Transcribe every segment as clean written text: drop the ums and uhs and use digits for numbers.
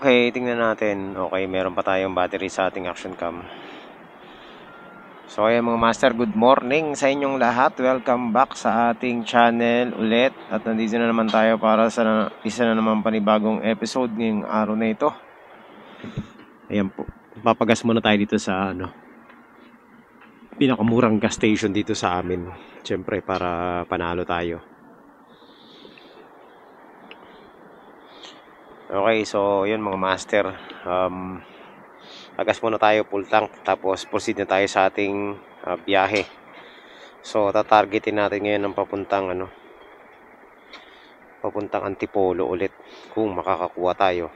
Okay, tingnan natin. Okay, meron pa tayong battery sa ating action cam. So ayan mga master, good morning sa inyong lahat. Welcome back sa ating channel ulit. At nandito na naman tayo para sa isa na naman panibagong episode ngayong araw na ito. Ayan po. Papagas muna tayo dito sa pinakamurang gas station dito sa amin. Siyempre para panalo tayo. Okay, so yun mga master. Pagas muna tayo full tank. Tapos proceed na tayo sa ating biyahe. So tatargetin natin ngayon ng papuntang Antipolo ulit. Kung makakakuha tayo.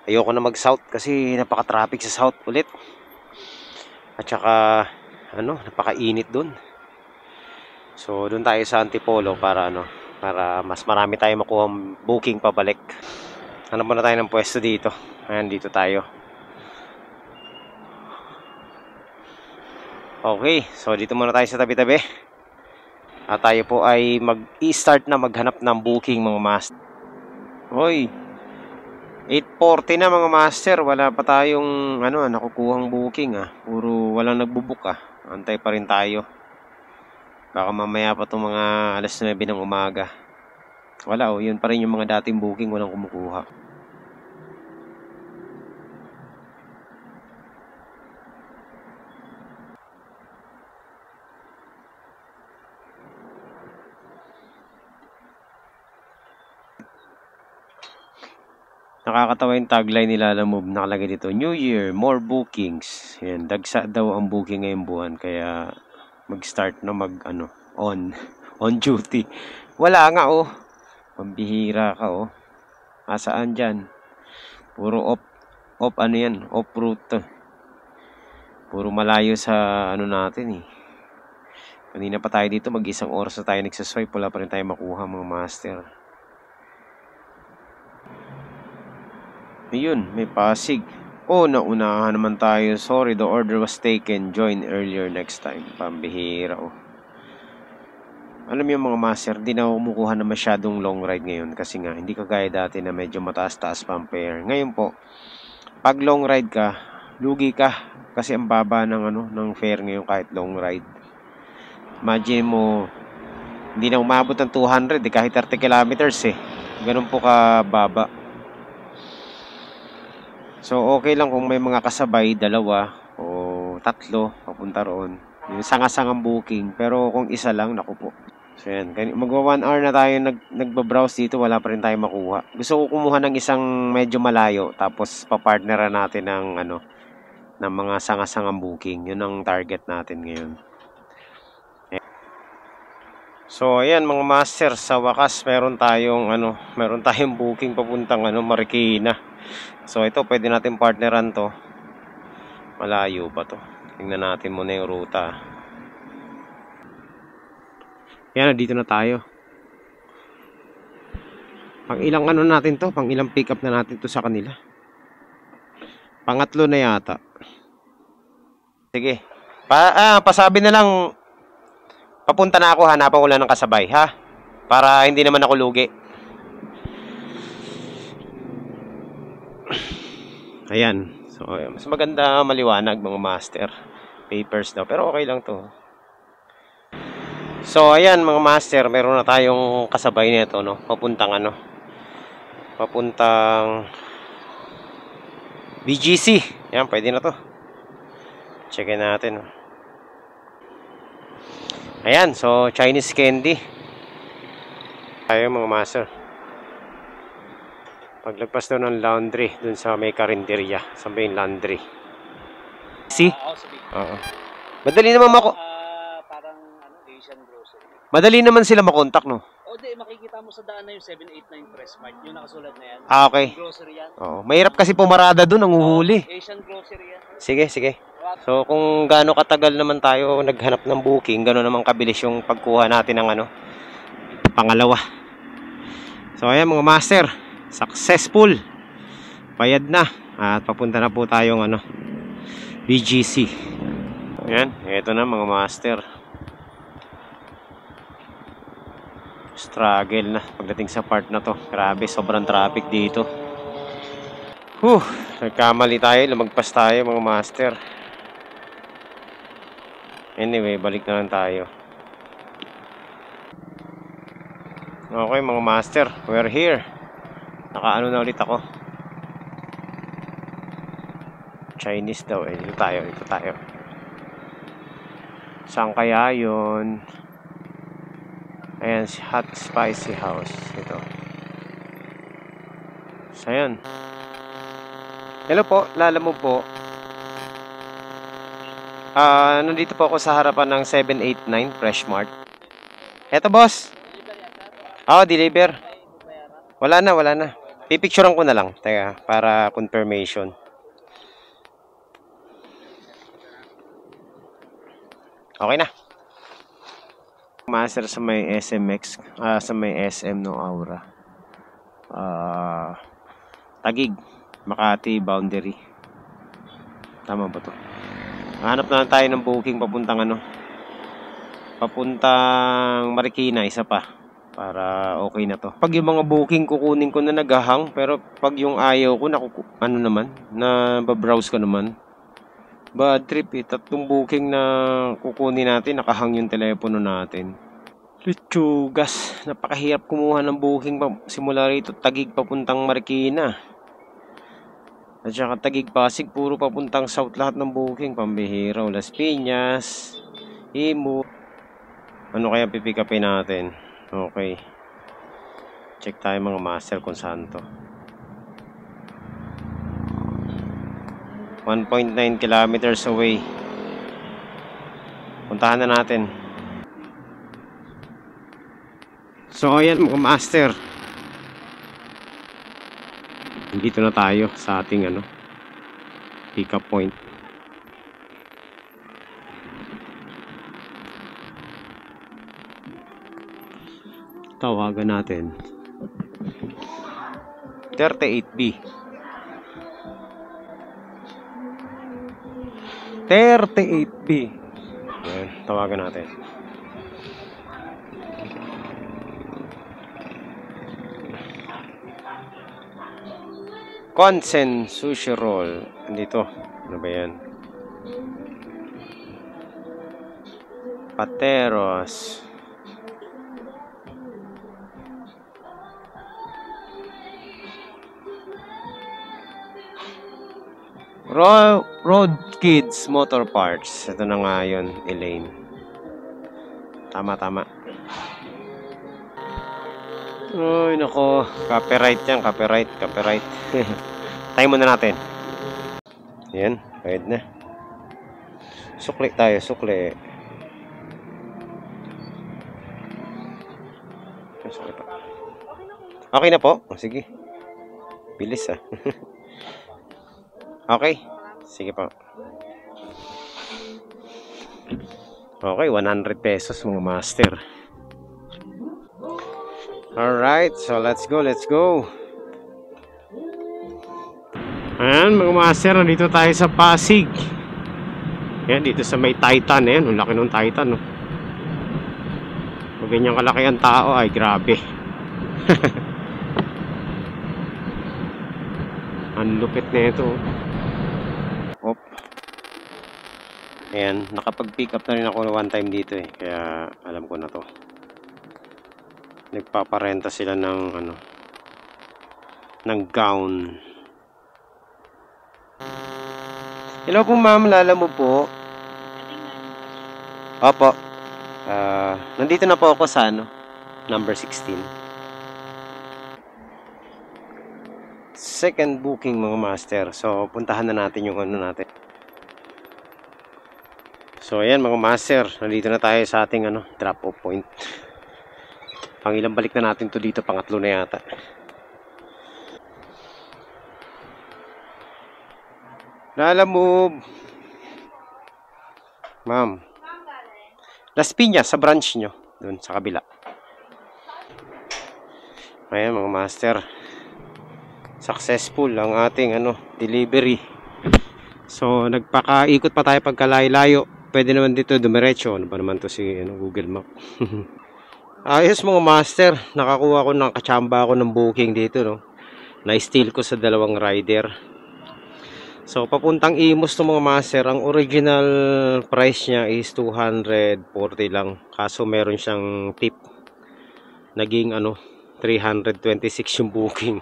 Ayoko na mag south kasi napaka-traffic sa south ulit. At saka napaka-init dun. So dun tayo sa Antipolo para mas marami tayo makuha booking pabalik. Hanap muna tayo ng pwesto dito. Ayan, dito tayo. Okay, so dito muna tayo sa tabi-tabi. At tayo po ay mag-i-start na maghanap ng booking mga master. Hoy, 8:40 na mga master. Wala pa tayong nakukuhang booking Puro walang nagbubook Antay pa rin tayo. Baka mamaya pa itong mga alas 9 ng umaga. Wala yun pa rin yung mga dating booking, walang kumukuha. Nakakatawa yung tagline nila na move, nakalagay dito, New Year, more bookings. Yan, dagsa daw ang booking ngayong buwan, kaya mag-start na on duty. Wala nga pambihira ka Asaan dyan? Puro off route. Puro malayo sa natin Kanina pa tayo dito, mag-isang oras na tayo nagsaswipe, wala pa rin tayo makuha mga master. Ayun, may Pasig. Naunahan naman tayo. Sorry, the order was taken. Join earlier next time. Pambihira Alam niyo mga master, di na kumukuha na masyadong long ride ngayon kasi nga hindi kagaya dati na medyo mataas-taas pa ang fare. Ngayon po, pag long ride ka, lugi ka kasi ang baba ng fare ngayon kahit long ride. Imagine mo, hindi na umabot ng 200 kahit 30 kilometers Ganun po ka baba. So okay lang kung may mga kasabay, 2 o 3 papunta roon. Yung sanga-sangang booking. Pero kung isa lang, naku po. So yan, magwa 1 hour na tayo nagbabrowse dito, wala pa rin tayo makuha. Gusto ko kumuha ng isang medyo malayo, tapos papartneran natin ng mga sanga-sangang booking. Yun ang target natin ngayon. So ayan mga master, sa wakas meron tayong booking papuntang Marikina. So ito pwede natin partneran to. Malayo pa to. Tingnan natin muna yung ruta. Yan, dito na tayo. Pang ilang natin to? Pang ilang pick up na natin to sa kanila? Pangatlo na yata. Sige. Pasabi na lang. Papunta na ako, hanapan ko lang ng kasabay, para hindi naman ako lugi. Ayan. So, mas maganda maliwanag mga master. Papers daw. Pero okay lang to. So, ayan mga master. Meron na tayong kasabay nito, Papuntang BGC. Ayan, pwede na to. Checkin natin, Ayan, so Chinese candy. Tayo mga master. Paglagpas daw ng laundry dun sa may karinderya, sa may laundry. See? Oo. Madali naman parang Asian grocery. Madali naman sila makontak, no? Di, makikita mo sa daan na yung 789 Pressmart, yung nakasulat na yan. Okay. Grocery yan. Oo. Mahirap kasi pumarada dun, ang uhuhuli. Asian grocery yan. Sige. So kung gaano katagal naman tayo naghanap ng booking, gano'n naman kabilis yung pagkuha natin ng pangalawa. So ayan mga master, successful. Bayad na. At papunta na po tayong BGC. Ayan, eto na mga master. Struggle na pagdating sa part na to. Grabe, sobrang traffic dito. Nagkamali tayo, lumagpas tayo mga master. Anyway, balik na lang tayo. Okay mga master, we're here. Nakaano na ulit ako. Chinese daw eh. Dito tayo. Saan kaya yun? Ayan, hot spicy house. Ito. So, ayan. Hello po, Lalamove po. Nandito po ako sa harapan ng 789 Fresh Mart. Eto, boss. Deliver. Wala na. Pipicturean ko na lang. Teka, para confirmation. Okay na. Master sa may SMX, sa may SM no Aura. Taguig, Makati boundary. Tama ba to? Hanap na lang tayo ng booking papuntang papuntang Marikina, isa pa. Para okay na to. Pag yung mga booking kukunin ko na naghahang, pero pag yung ayaw ko na babrowse ko naman. Bad trip eh. 3 booking na kukunin natin, nakahang yung telepono natin. Litsugas. Napakahirap kumuha ng booking simula rito. Taguig papuntang Marikina. At saka Taguig Pasig, puro papuntang south lahat ng booking. Pambihira. Las Piñas, Imo. Ano kaya pipick upin natin? Okay. Check tayo mga master kung saan to. 1.9 kilometers away. Puntahan na natin. So ayan mga master. Dito na tayo sa ating pick up point. Tawagan natin 38B 38B. Ayan, tawagan natin. Konsen Sushi Roll. Dito. Ano ba yan? Pateros. Road Kids Motor Parts. Ito na nga yun, Elaine. Tama. Uy, nako. Copyright yan, copyright. Tayo muna natin. Yan, pwede na. Sukli tayo, sukli. Okay na po. Sige. Bilis Okay. Sige po. Okay, 100 pesos mga master. Alright, so let's go. Ayan mga master, nandito tayo sa Pasig. Ayan, dito sa may Titan. Ayan, ang laki ng Titan, no? Pag ganyan kalaki ang tao, ay grabe. Ang lupit na ito. Op. Ayan, nakapag-pick up na rin ako one time dito eh. Kaya alam ko na to. Nagpaparenta sila ng ng gown. Hello po ma'am, Lalamove po. Opo. Nandito na po ako sa number 16. Second booking mga master. So puntahan na natin yung natin. So ayan mga master, nandito na tayo sa ating drop off point. Pangilang balik na natin to dito, pangatlo na yata. Lalamove. Ma'am. Las Piñas, sa branch nyo. Doon, sa kabila. Ayan mga master. Successful ang ating delivery. So, nagpakaikot pa tayo pagkalayo-layo. Pwede naman dito dumiretso. Ano ba naman to si Google Map? Ayos mga master. Nakakuha ko ng kachamba ako ng booking dito, no? Na-steal ko sa dalawang rider. So papuntang Imus to mga master. Ang original price niya is 240 lang. Kaso meron siyang tip. Naging 326 yung booking.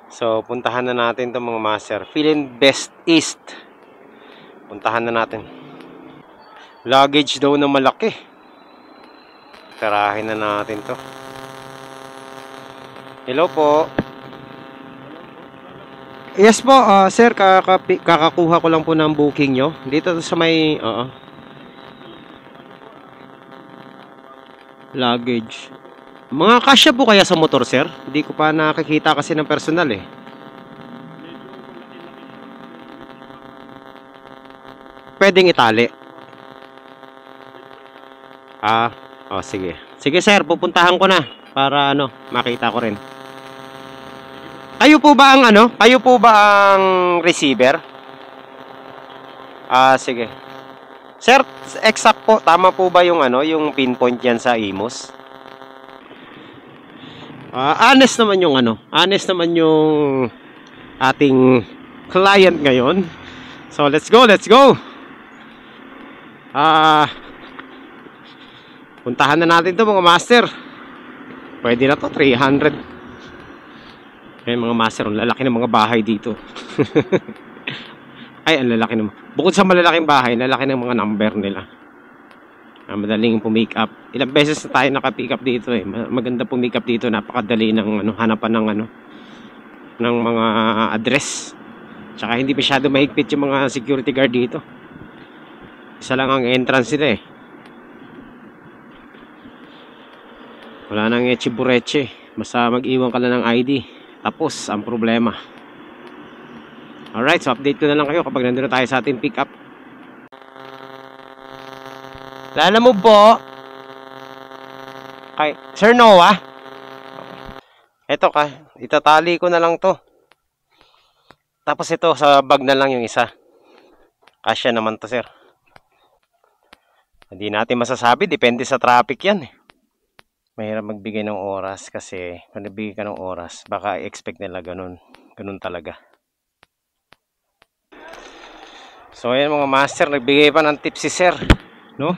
So puntahan na natin to mga master. Philin Best East. Puntahan na natin. Luggage daw na malaki. Tarahin na natin to. Hello po. Yes po, sir, kakakuha ko lang po ng booking nyo. Dito sa may, luggage. Mga kasya po kaya sa motor, sir? Hindi ko pa nakikita kasi ng personal eh. Pwedeng itali. Sige. Sige, sir, pupuntahan ko na para makita ko rin. Kayo po ba ang Kayo po ba ang receiver? Sige. Sir, exact po, tama po ba yung yung pinpoint diyan sa Imus? Honest naman yung honest naman yung ating client ngayon. So, let's go, let's go. Puntahan na natin to mga master. Pwede na to, 300. Ayan mga master, ang lalaki ng mga bahay dito. Ay, ang lalaki naman. Bukod sa malalaking bahay, lalaki ng mga number nila. Madaling pumick up. Ilang beses na tayo nakapick up dito eh. Maganda pumick up dito. Napakadali ng hanapan ng ng mga address. Tsaka hindi masyado mahigpit yung mga security guard dito. Isa lang ang entrance nila eh. Wala nang echibureche. Basta mag-iwan ka lang ng ID. Tapos ang problema. Alright, so update ko na lang kayo kapag nandun na tayo sa ating pick up. Lala mo po. Kay Sir Noah. Ito itatali ko na lang to. Tapos ito sa bag na lang yung isa. Kasya naman to, sir. Hindi natin masasabi, depende sa traffic yan eh. Mahirap magbigay ng oras kasi kung nagbigay ka ng oras, baka expect nila ganun talaga. So ayan mga master, nagbigay pa ng tip si sir, no?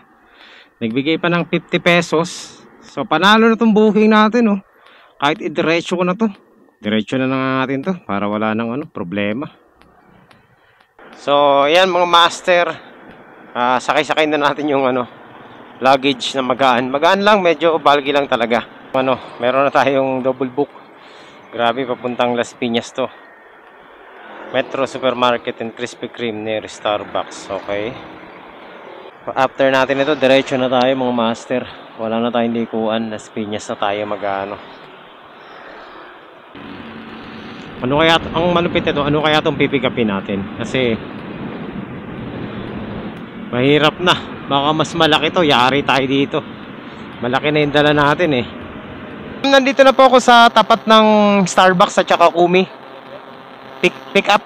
Nagbigay pa ng 50 pesos. So panalo na tong booking natin, no? Kahit idiretso ko na to. Diretso na natin to para wala nang problema. So ayan mga master, sakay-sakay na natin yung luggage na magaan. Magaan lang, medyo bulky lang talaga. Meron na tayong double book. Grabe, papuntang Las Piñas to. Metro Supermarket and Krispy Kreme near Starbucks. Okay. After natin ito, diretso na tayo mga master. Wala na tayong likuan. Las Piñas na tayo Ano kaya, ang malupit ito, ano kaya itong pipikapin natin? Kasi mahirap na. Baka mas malaki to, yari tayo dito. Malaki na yung dala natin eh. Nandito na po ako sa tapat ng Starbucks at saka Kumi. Pick up.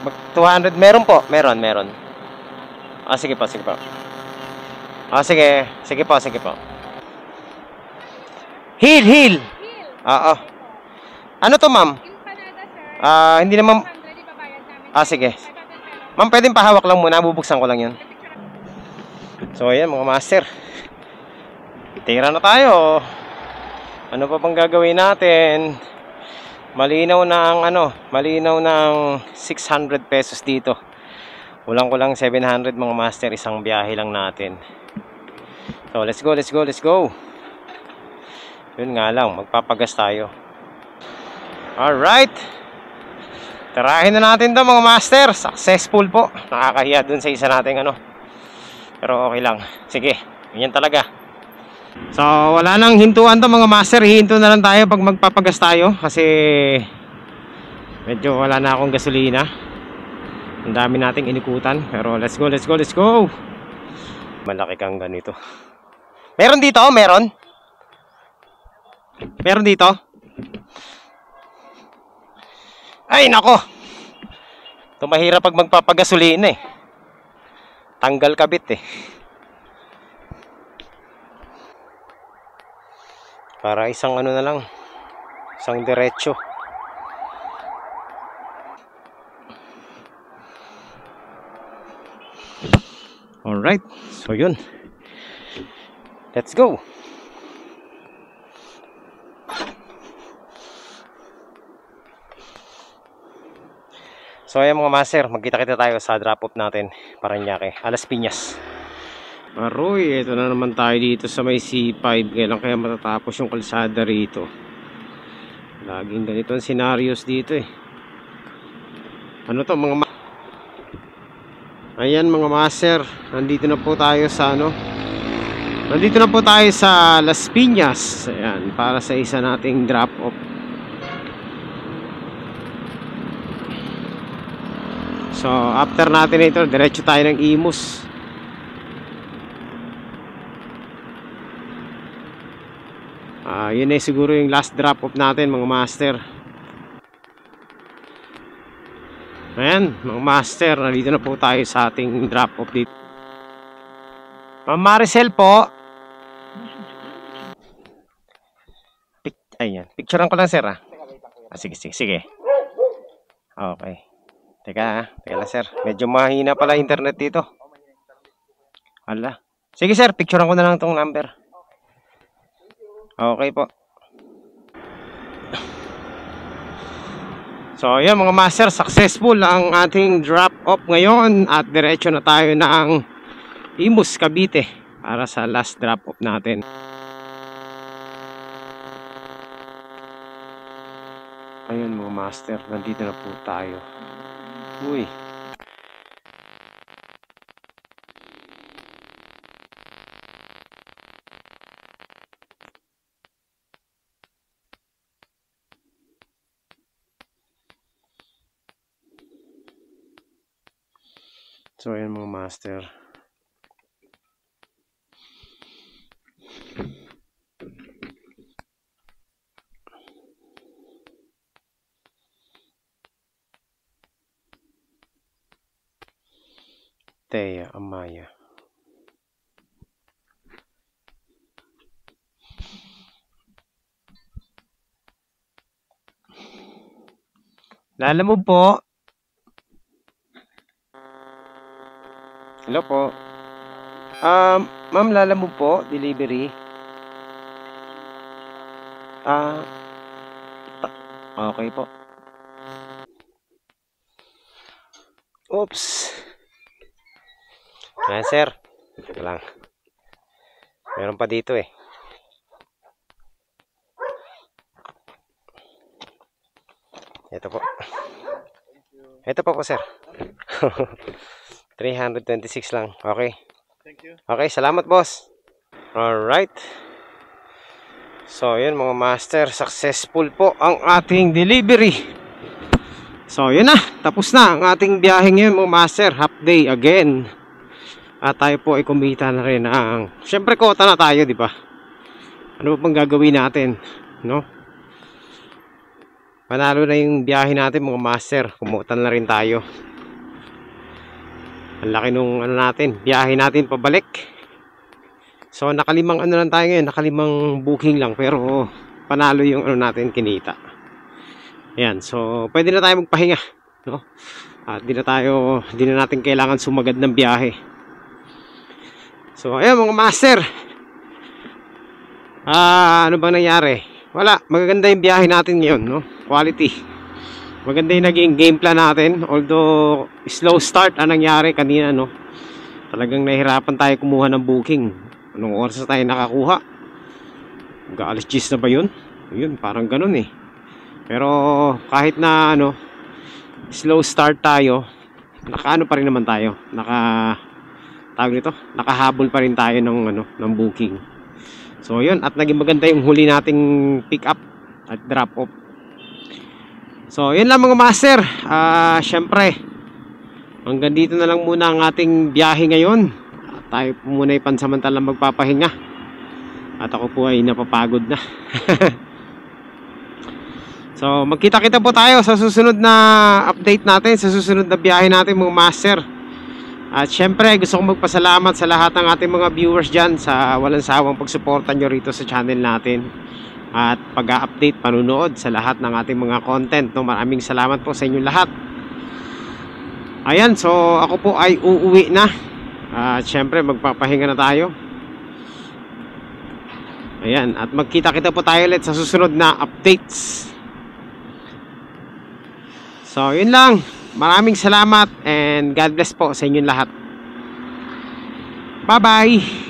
Mag 200, meron po. Meron. Sige po. Sige po. Hill. Oo. Ano to, ma'am? Hindi naman. Sige. Ma'am, pwedeng pahawak lang muna. Bubuksan ko lang yan. So, ayan mga master. Tira na tayo. Ano pa bang gagawin natin? Malinaw ng 600 pesos dito. Kulang 700 mga master. Isang biyahe lang natin. So, let's go. Yun nga lang. Magpapagas tayo. Alright. Tarahin na natin to mga master. Successful po. Nakakahiya dun sa isa nating pero okay lang. Sige, ganyan talaga. So wala nang hintuan to mga master. Hihinto na lang tayo pag magpapagas tayo. Kasi medyo wala na akong gasolina. Ang dami nating inikutan. Pero let's go. Malaki kang ganito. Meron dito? Meron dito? Ay nako. Ito mahirap pag magpapagasolina eh. Tanggal kabit eh. Para isang ano na lang, isang diretso. Alright, so yun. Let's go. So ayan mga master, magkita-kita tayo sa drop-off natin, Parañaque, Alas Piñas. Aroy, ito na naman tayo dito sa may C5. Kailan kaya matatapos yung kalsada rito? Laging ganito ang scenarios dito eh. Ano to mga ayan mga master, nandito na po tayo sa ano, nandito na po tayo sa Las Piñas. Ayan, para sa isa nating drop-off. So after natin ito, diretso tayo ng Imus. Yun ay siguro yung last drop off natin mga master. Ayan mga master, nandito na po tayo sa ating drop off dito. Ma'am Maricel po. Ayan, picturean ko lang sir ah. Sige. Okay. Teka lang sir, medyo mahina pala internet dito. Hala. Sige sir, picturean ko na lang tong number. Okay po. So ayan mga master, successful ang ating drop off ngayon. At diretso na tayo ng Imus, Cavite para sa last drop off natin. Ayun mga master, nandito na po tayo. Uy. So ayan mga master. Thea Amaya. Lalamove po. Hello po. Ma'am, Lalamove po, delivery. Okay po. Oops. Ayan sir, ito lang. Meron pa dito eh. Ito po. Ito po sir. 326 lang. Okay. Thank you. Okay, salamat boss. Alright. So yun mga master, successful po ang ating delivery. So yun na, tapos na ang ating biyahe ngayon mga master. Half day again. At tayo po ay kumita na rin ang, syempre kota na tayo, di ba? Ano bang gagawin natin, no? Panalo na yung biyahe natin mga master, kumota na rin tayo. Ang laki nung ano natin, biyahe natin pabalik. So nakalimang ano lang tayo ngayon, nakalimang booking lang, pero panalo yung ano natin kinita. Ayan, so pwede na tayo magpahinga, no? At di na natin kailangan sumagad ng biyahe. So ayan mga master, ano bang nangyari? Wala, magaganda yung biyahe natin ngayon, no? Quality. Maganda yung naging game plan natin. Although slow start ang nangyari kanina, no? Talagang nahihirapan tayo kumuha ng booking. Anong oras na tayo nakakuha? Alas 10 na ba yun? Yun, parang ganun eh. Pero kahit na ano, slow start tayo, nakaano pa rin naman tayo, nakahabol pa rin tayo ng ano, ng booking. So yun, at naging maganda yung huli nating pick up at drop off. So yun lang mga master. Syempre hanggang dito na lang muna ang ating biyahe ngayon. Tayo po muna ay pansamantalang magpapahinga. At ako po ay napapagod na. So magkita-kita po tayo sa susunod na update natin, sa susunod na biyahe natin mga master. At syempre, gusto kong magpasalamat sa lahat ng ating mga viewers dyan sa walang sawang pagsuporta nyo rito sa channel natin. At pag-update, panunood sa lahat ng ating mga content. No? Maraming salamat po sa inyo lahat. Ayan, so ako po ay uuwi na. At syempre, magpapahinga na tayo. Ayan, at magkita-kita po tayo ulit sa susunod na updates. So, yun lang. Maraming salamat and God bless po sa inyong lahat. Bye-bye!